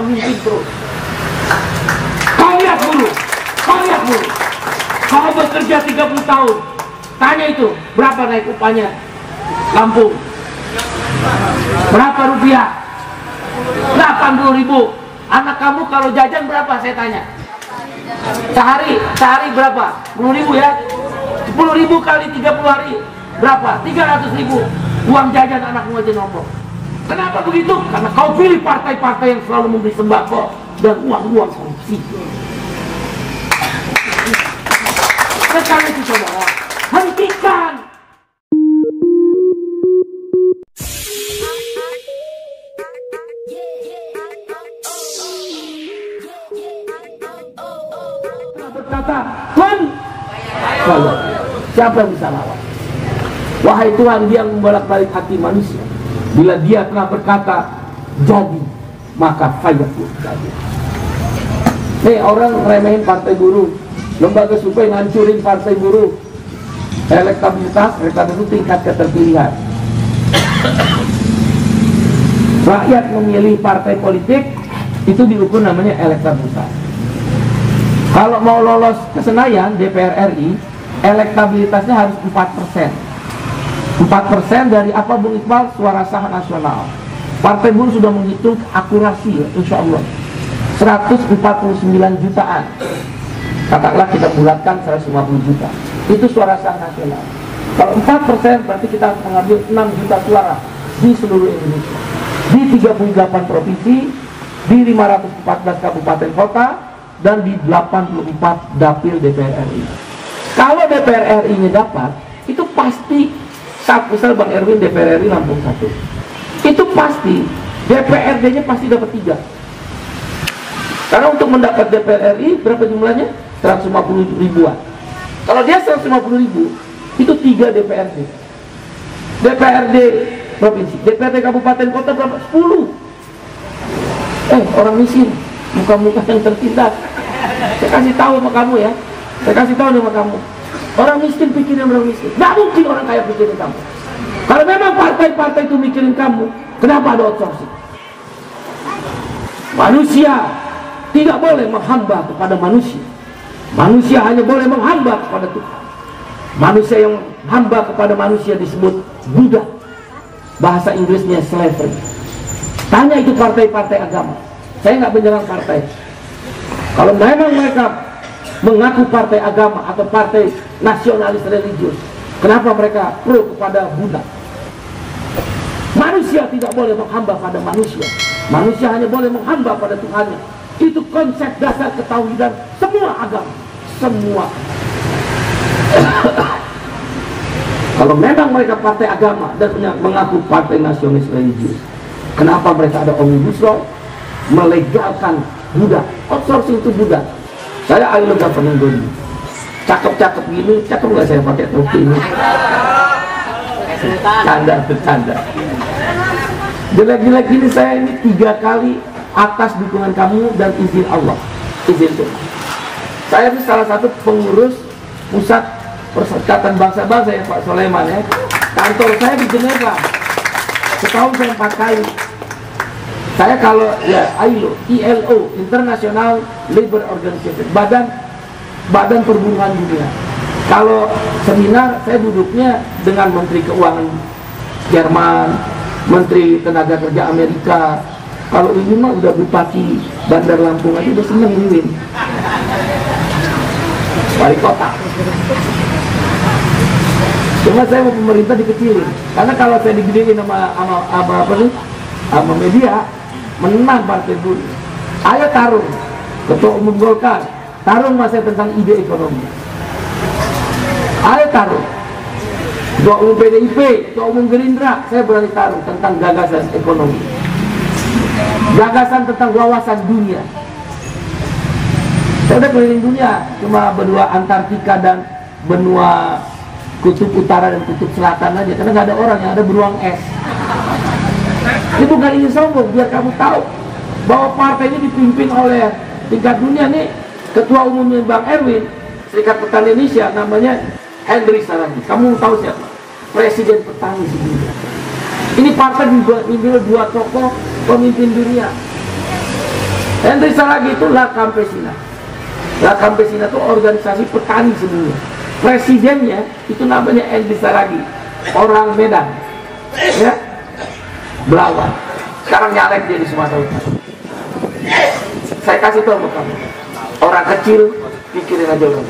memimpin terus. Kau lihat dulu, kau lihat dulu. Kau bekerja 30 tahun, tanya itu, berapa naik upahnya Lampung? Berapa rupiah? 80.000. Anak kamu kalau jajan berapa, saya tanya? Sehari berapa? 10.000 ya? 10.000 kali 30 hari berapa? 300.000. Uang jajan anakmu aja nombor. Kenapa begitu? Karena kau pilih partai-partai yang selalu memberi sembako dan uang-uang korupsi. Sekali itu saudara, hentikan. Berkata, Tuhan, siapa yang bisa lawan? Wahai Tuhan, dia yang membolak-balik hati manusia. Bila dia telah berkata jadi, maka fayakun jadi. Nih orang remehin partai buruh, lembaga survei ngancurin partai buruh. Elektabilitas itu tingkat keterpilihan. Rakyat memilih partai politik itu diukur namanya elektabilitas. Kalau mau lolos ke Senayan DPR RI, elektabilitasnya harus 4%. 4% dari apa Bung Iqbal? Suara sah nasional. Partai buruh sudah menghitung akurasi ya, insya Allah 149 jutaan. Katakanlah kita bulatkan 150 juta. Itu suara sah nasional. Kalau 4% berarti kita harus mengambil 6 juta suara di seluruh Indonesia, di 38 provinsi, di 514 kabupaten kota, dan di 84 dapil DPR RI. Kalau DPR RI-nya dapat, itu pasti, misal Bang Erwin DPR RI Lampung 1, itu pasti DPRD-nya pasti dapat 3. Karena untuk mendapat DPR RI berapa jumlahnya? 150 ribuan. Kalau dia 150 ribu, itu 3 DPRD. DPRD provinsi, DPRD kabupaten kota berapa? 10. Orang miskin, muka-muka yang tertindas. Saya kasih tahu sama kamu ya, saya kasih tahu sama kamu. Orang miskin pikirin orang miskin. Nggak mungkin orang kaya pikirin kamu. Kalau memang partai-partai itu mikirin kamu, kenapa ada outsourcing? Manusia tidak boleh menghamba kepada manusia. Manusia hanya boleh menghamba kepada Tuhan. Manusia yang hamba kepada manusia disebut budak. Bahasa Inggrisnya slavery. Tanya itu partai-partai agama. Saya nggak menyerang partai. Kalau memang mereka mengaku partai agama atau partai nasionalis religius, kenapa mereka pro kepada budak? Manusia tidak boleh menghamba pada manusia. Manusia hanya boleh menghamba pada Tuhannya. Itu konsep dasar ketauhidan semua agama. Semua. Kalau memang mereka partai agama dan mengaku partai nasionalis religius, kenapa mereka ada omnibus law melegalkan budak? Outsourcing itu budak. Saya ahli government body. Cakep-cakep gini, cakep nggak saya pakai topi ini? Bercanda. Jelek-jelek gini saya ini 3 kali atas dukungan kamu dan izin Allah, izin Tuhan. Saya ini salah satu pengurus pusat Perserikatan Bangsa-Bangsa ya Pak Soleman ya. Kantor saya di Geneva. Setahun saya 4 kali. Saya kalau ya ILO, International Labour Organization, Badan Perburuhan Dunia. Kalau seminar saya duduknya dengan Menteri Keuangan Jerman, Menteri Tenaga Kerja Amerika. Kalau ini mah udah Bupati Bandar Lampung aja udah seneng ini. Wali kota. Cuma saya mau pemerintah dikecilin. Karena kalau saya digedein sama media, menang partai buruh. Ayo tarung. Ketua Umum Golkar, tarung masa tentang ide ekonomi. Ayo tarung. Ketua Umum PDIP, Ketua Umum Gerindra, saya berani tarung tentang gagasan ekonomi. Gagasan tentang wawasan dunia. Saya udah keliling dunia, cuma benua Antartika dan benua kutub utara dan kutub selatan aja, karena nggak ada orang, yang ada beruang es. Ini bukan ingin sombong, biar kamu tahu bahwa partai ini dipimpin oleh tingkat dunia nih. Ketua Umumnya Bang Erwin, Serikat Petani Indonesia, namanya Hendrik Saragi. Kamu tahu siapa? Presiden petani sedunia. Ini partai dipimpin 2 tokoh pemimpin dunia. Henry Saragi itu La Campesina. La Campesina itu organisasi petani semuanya. Presidennya itu namanya Henry Saragi, orang Medan, ya, Belawan. Sekarang nyalek dia di Sumatera Utara. Saya kasih tahu ke kamu, orang kecil pikirin aja orang.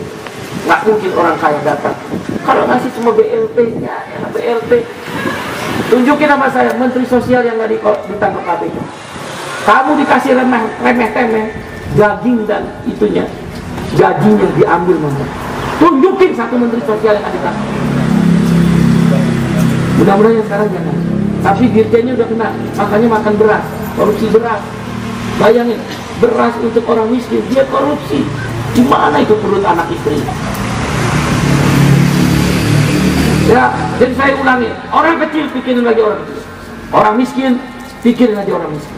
Nggak mungkin orang kaya datang. Kalau ngasih semua BLT-nya, BLT. Tunjukin sama saya Menteri Sosial yang nggak ditangkap KPK. Kamu dikasih remeh-temeh, daging dan itunya, gajinya diambil memang. Tunjukin satu Menteri Sosial yang ditangkap. Mudah-mudahan yang sekarang jangan. Tapi dirjennya udah kena, makanya makan beras, korupsi beras. Bayangin, beras untuk orang miskin, dia korupsi. Gimana itu perut anak istri? Ya, jadi saya ulangi, orang kecil pikirin lagi orang kecil, orang miskin pikirin lagi orang miskin.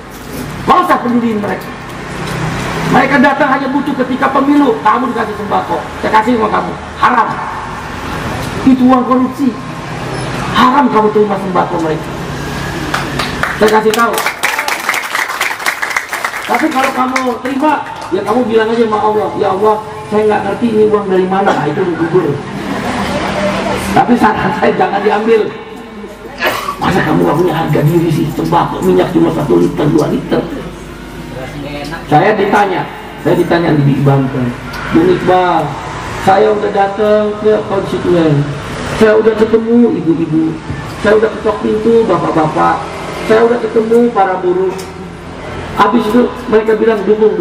Mau usah peduliin mereka. Mereka datang hanya butuh ketika pemilu, kamu dikasih sembako, saya kasih sama kamu, haram. Itu uang korupsi, haram kamu terima sembako mereka. Saya kasih tahu. Tapi kalau kamu terima, ya kamu bilang aja sama Allah, ya Allah, saya nggak ngerti ini uang dari mana, nah, itu gugur. Tapi saran saya jangan diambil. Masa kamu gak punya harga diri sih, sembako minyak cuma 1 liter, 2 liter. Saya ditanya di Banten, Bung Iqbal, saya udah datang ke konstituen, saya udah ketemu ibu-ibu, saya udah ketok pintu bapak-bapak, saya udah ketemu para buruh. Habis itu mereka bilang dukung.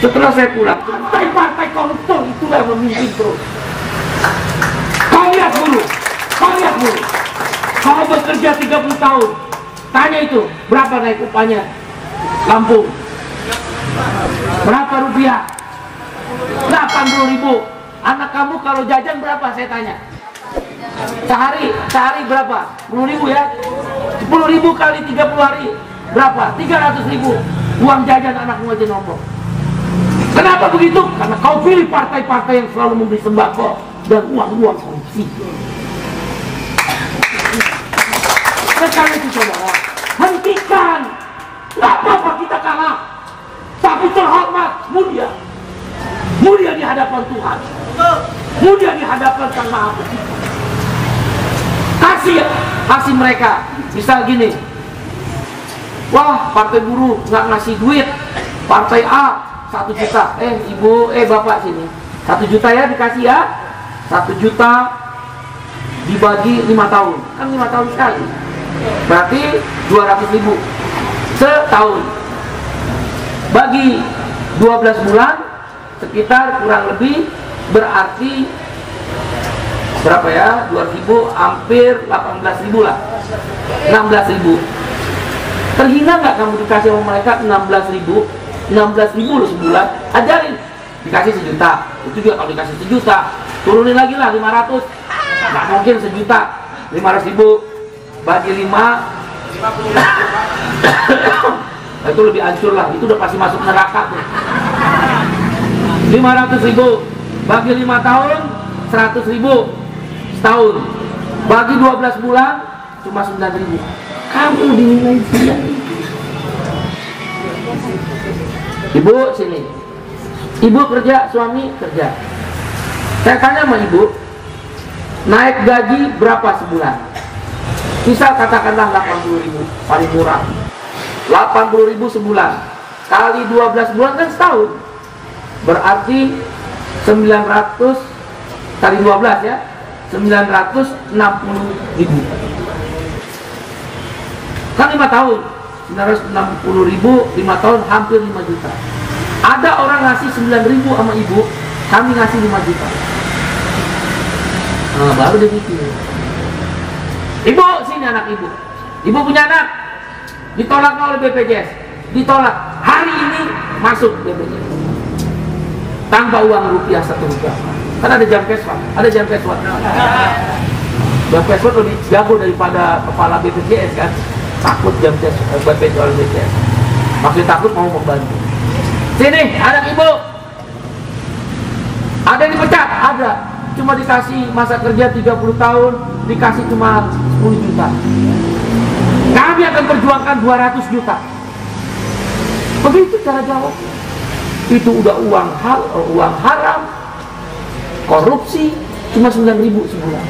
Setelah saya pulang, partai koruptor itulah yang memimpin terus. Kau lihat buruh. Kau bekerja 30 tahun, tanya itu berapa naik upahnya Lampung? Berapa rupiah? 80.000. Anak kamu kalau jajan berapa saya tanya? Sehari berapa? 10.000 ya? 10.000 kali 30 hari berapa? 300.000. Uang jajan anakmu aja nombok. Kenapa begitu? Karena kau pilih partai-partai yang selalu memberi sembako dan uang korupsi. Sekali itu saudara, hentikan. Gak apa-apa kita kalah, tapi terhormat, mulia di hadapan Tuhan, mulia di hadapan Sang Maha Pencipta. Kasih mereka. Misal gini, wah partai buruh nggak ngasih duit, partai A 1 juta, ibu, bapak sini 1 juta ya dikasih ya, 1 juta dibagi 5 tahun, kan 5 tahun sekali, berarti 200.000 setahun, bagi 12 bulan sekitar kurang lebih berarti berapa ya, 2.000 hampir 18.000 lah, 16.000. Terhina nggak kamu dikasih sama mereka 16.000 loh sebulan? Ajarin, dikasih 1 juta, itu juga kalau dikasih 1 juta turunin lagi lah 500, nggak mungkin 1 juta, 500.000 bagi 5 itu lebih hancur lah, itu udah pasti masuk neraka tuh. 500.000 bagi 5 tahun 100.000 setahun, bagi 12 bulan cuma 9.000. Kamu dinilai 9.000. Ibu sini, ibu kerja, suami kerja. Saya tanya sama ibu, naik gaji berapa sebulan? Misal katakanlah 80.000 paling murah, 80.000 sebulan kali 12 bulan kan setahun, berarti 900 kali 12 ya, 960.000 kan 5 tahun, 960.000 5 tahun hampir 5 juta. Ada orang ngasih 9.000 sama ibu, kami ngasih 5 juta. Nah, baru dia mikir. Ibu, sini anak ibu. Ibu punya anak, ditolak oleh BPJS, ditolak. Hari ini masuk BPJS tanpa uang rupiah 1 rupiah. Kan ada jam keswat, Jam keswat lebih jago daripada kepala BPJS kan. Takut jam BPJS, maksudnya takut mau membantu. Sini anak ibu, ada yang dipecat, ada, cuma dikasih masa kerja 30 tahun, dikasih cuma 10 juta. Kami akan perjuangkan 200 juta. Begitu cara jawab. Itu udah uang haram, korupsi, cuma 9.000 sebulan.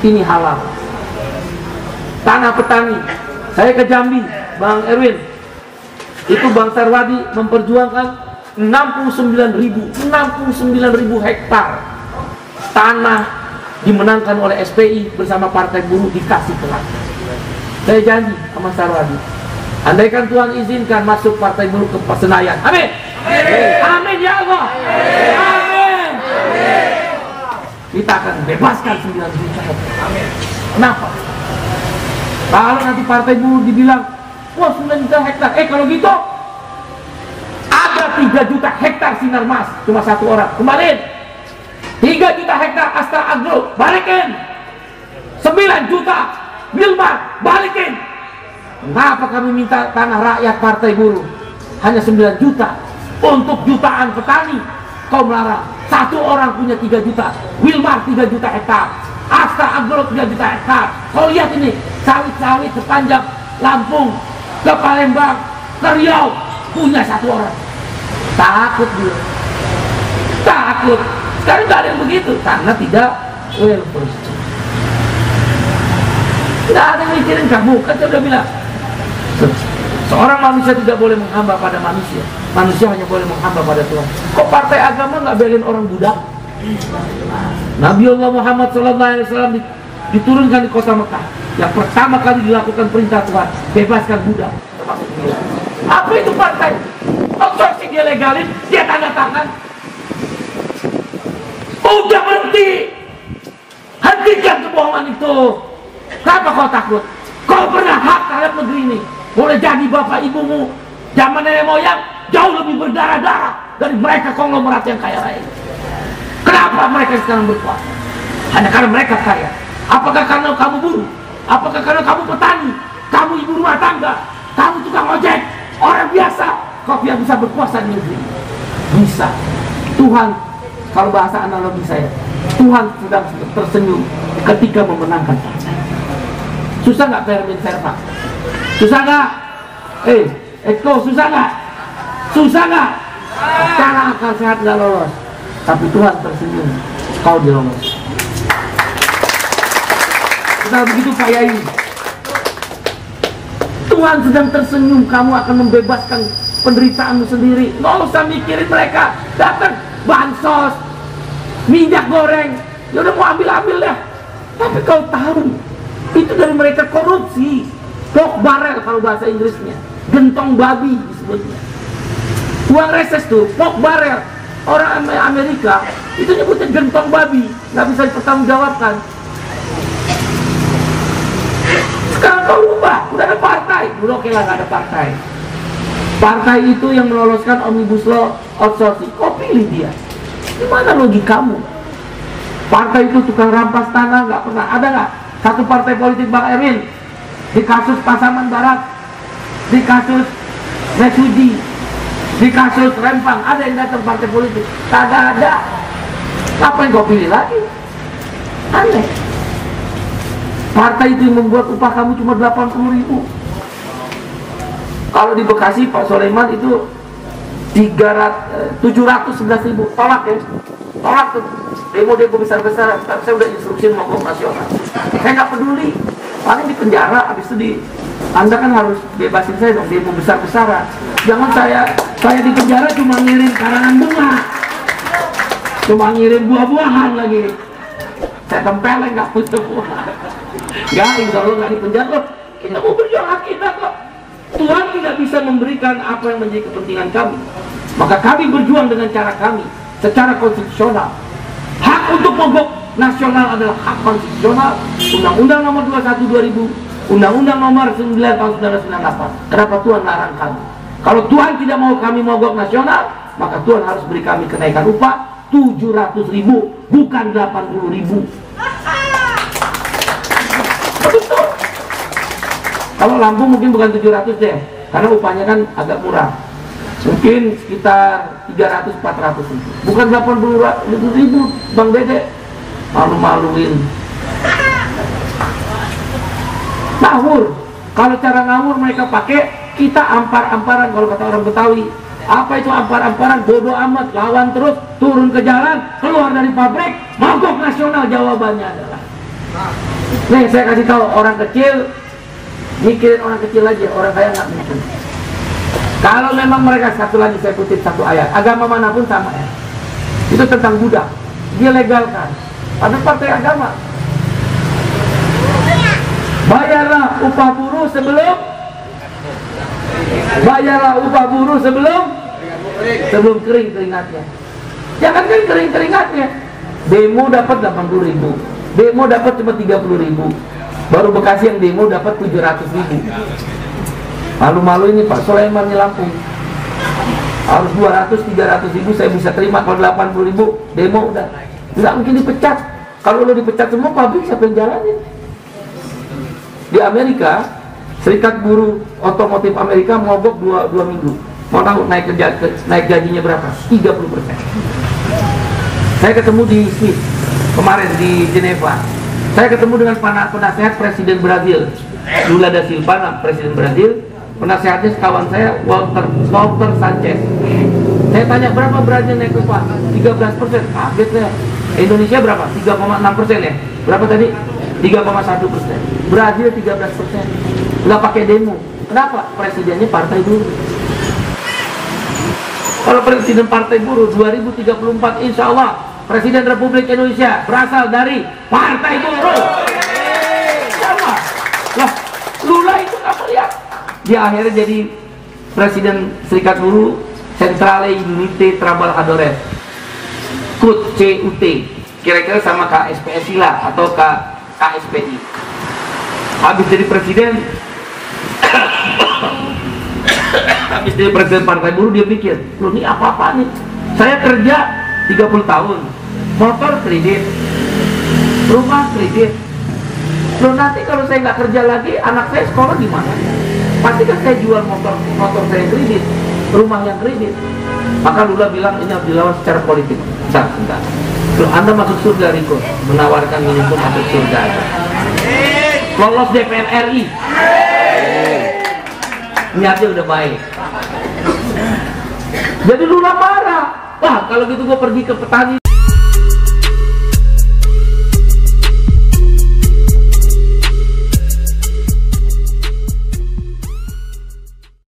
Ini halal. Tanah petani, saya ke Jambi, Bang Erwin, itu Bang Sarwadi memperjuangkan 69.000 hektar tanah dimenangkan oleh SPI bersama Partai Buruh dikasih ke rakyat. Saya janji sama Sarwadi, andaikan Tuhan izinkan masuk Partai Buruh ke Senayan, amin, amin ya Allah, amin, kita akan bebaskan 9 juta hektar. Kenapa? Kalau nanti Partai Buruh dibilang, wah 9 juta hektar, kalau gitu ada 3 juta hektar Sinarmas, cuma 1 orang, kemarin 3 juta hektar Astra Agro, balikin. 9 juta Wilmar, balikin. Kenapa kami minta tanah rakyat Partai Buruh hanya 9 juta untuk jutaan petani? Kau melarang. 1 orang punya 3 juta, Wilmar 3 juta hektar, Astra Agro 3 juta hektar. Kau lihat ini, sawit-sawit sepanjang Lampung ke Palembang ke Riau punya 1 orang. Takut dia, takut. Sekarang nggak ada yang begitu karena tidak welfare. Nggak ada yang mikirin kamu. Kan saya udah bilang, seorang manusia tidak boleh menghamba pada manusia. Manusia hanya boleh menghamba pada Tuhan. Kok partai agama nggak belain orang budak? Nabi Allah Muhammad SAW diturunkan di kota Mekah. Yang pertama kali dilakukan perintah Tuhan, bebaskan budak. Apa itu partai? Outsourcing dia legalin, dia tanda tangan. Udah berhenti. Hentikan kebohongan itu. Kenapa kau takut? Kau pernah hak terhadap negeri ini. Boleh jadi bapak ibumu zaman nenek moyang jauh lebih berdarah-darah dari mereka konglomerat yang kaya raya. Kenapa mereka sekarang berkuasa? Hanya karena mereka kaya. Apakah karena kamu buruh? Apakah karena kamu petani? Kamu ibu rumah tangga? Kamu tukang ojek? Orang biasa? Kau yang bisa berkuasa di negeri? Bisa. Tuhan, kalau bahasa analogi saya, Tuhan sedang tersenyum ketika memenangkan partai. Susah nggak Permin Serpa? Susah nggak? Eko, susah nggak? Susah nggak? Secara akal sehat nggak lolos, tapi Tuhan tersenyum, kau dilolos. Kita begitu Pak Yai. Tuhan sedang tersenyum, kamu akan membebaskan penderitaanmu sendiri. Nggak usah mikirin mereka datang bansos, minyak goreng, ya udah mau ambil dah. Tapi kau tahu itu dari mereka korupsi. Pork barrel kalau bahasa Inggrisnya, gentong babi disebutnya. Uang reses tuh pork barrel. Orang Amerika itu nyebutnya gentong babi, nggak bisa dipertanggungjawabkan. Sekarang kau ubah, udah ada partai. Dulu oke lah, nggak ada partai. Partai itu yang meloloskan Omnibus Law outsourcing. Kau pilih dia. Gimana logikamu? Partai itu tukang rampas tanah nggak pernah. Ada nggak satu partai politik Bang Erwin di kasus Pasaman Barat, di kasus Mesuji, di kasus Rempang ada yang datang partai politik? Kagak ada. Apa yang kau pilih lagi? Aneh. Partai itu yang membuat upah kamu cuma 80.000. Kalau di Bekasi Pak Soleman itu 711.000. Tolak ya, tolak tuh. Demo-demo besar-besaran. Saya udah instruksi mogok nasional. Saya nggak peduli. Paling di penjara, habis itu Anda kan harus bebasin saya dong, demo besar-besaran. Jangan saya di penjara cuma ngirim karangan bunga, cuma ngirim buah-buahan lagi. Saya tempelin nggak punya buah. Nggak, insya Allah nggak di penjara. Kita mau berjuang hak kita kok. Tuhan tidak bisa memberikan apa yang menjadi kepentingan kami. Maka kami berjuang dengan cara kami, secara konstitusional. Hak untuk mogok nasional adalah hak konstitusional. Undang-Undang nomor 21 2000, Undang-Undang nomor 9 tahun 1998. Kenapa Tuhan larang kami? Kalau Tuhan tidak mau kami mogok nasional, maka Tuhan harus beri kami kenaikan upah 700.000, bukan 80.000. Betul. Kalau Lampung mungkin bukan 700 deh, karena upahnya kan agak murah. Mungkin sekitar 300-400 ribu. Bukan 80.000, Bang Dede. Malu-maluin. Ngawur. Kalau cara ngawur mereka pakai kita ampar-amparan kalau kata orang Betawi. Apa itu ampar-amparan? Bodoh amat, lawan terus, turun ke jalan, keluar dari pabrik, mogok nasional. Jawabannya adalah, nih saya kasih tahu, orang kecil mikirin orang kecil aja, orang kaya nggak mikir. Kalau memang mereka, satu lagi saya kutip satu ayat, agama manapun sama ya, itu tentang budak, dia legalkan. Ada partai agama, bayarlah upah buruh sebelum kering keringatnya. Jangan kan kering keringatnya. Demo dapat 80.000, demo dapat cuma 30.000. Baru Bekasi yang demo dapat 700.000. Malu-malu ini Pak Sulaiman di Lampung. Harus 200-300.000 saya bisa terima. Kalau 80.000 demo udah nggak mungkin dipecat. Kalau lo dipecat semua, pabrik siapa yang jalanin? Di Amerika, Serikat Buruh Otomotif Amerika mogok 2 minggu. Mau tahu naik gajinya berapa? 30%. Saya ketemu di Swiss kemarin di Geneva. Saya ketemu dengan penasehat Presiden Brazil, Lula da Silva, Presiden Brazil. Penasehatnya kawan saya, Walter Sanchez. Saya tanya berapa Brazil naik upah? 13%. Kaget saya. Indonesia berapa? 3,6% ya? Berapa tadi? 3,1%. Brazil 13%. Nggak pakai demo. Kenapa? Presidennya partai buruh. Kalau presiden partai buruh 2034, insya Allah Presiden Republik Indonesia berasal dari partai buruh. Sama. Lah, Lula itu apa lihat? Dia akhirnya jadi Presiden Serikat Buruh Centrale Unite Trabalhadores, CUT, CUT, kira-kira sama KSPSI lah atau KSPI. Habis jadi presiden, habis jadi presiden partai buruh, dia pikir, loh ini apa-apa nih? Saya kerja 30 tahun, motor kredit, rumah kredit. Loh nanti kalau saya nggak kerja lagi, anak saya sekolah gimana? Pasti kan saya jual motor saya kredit, rumah yang kredit. Maka Lula bilang ini harus dilawan secara politik. Enggak. Loh, Anda masuk surga, Riko, menawarkan ini pun masuk surga aja. Lolos DPR RI, niatnya udah baik. Jadi Lula marah. Wah, kalau gitu gue pergi ke petani.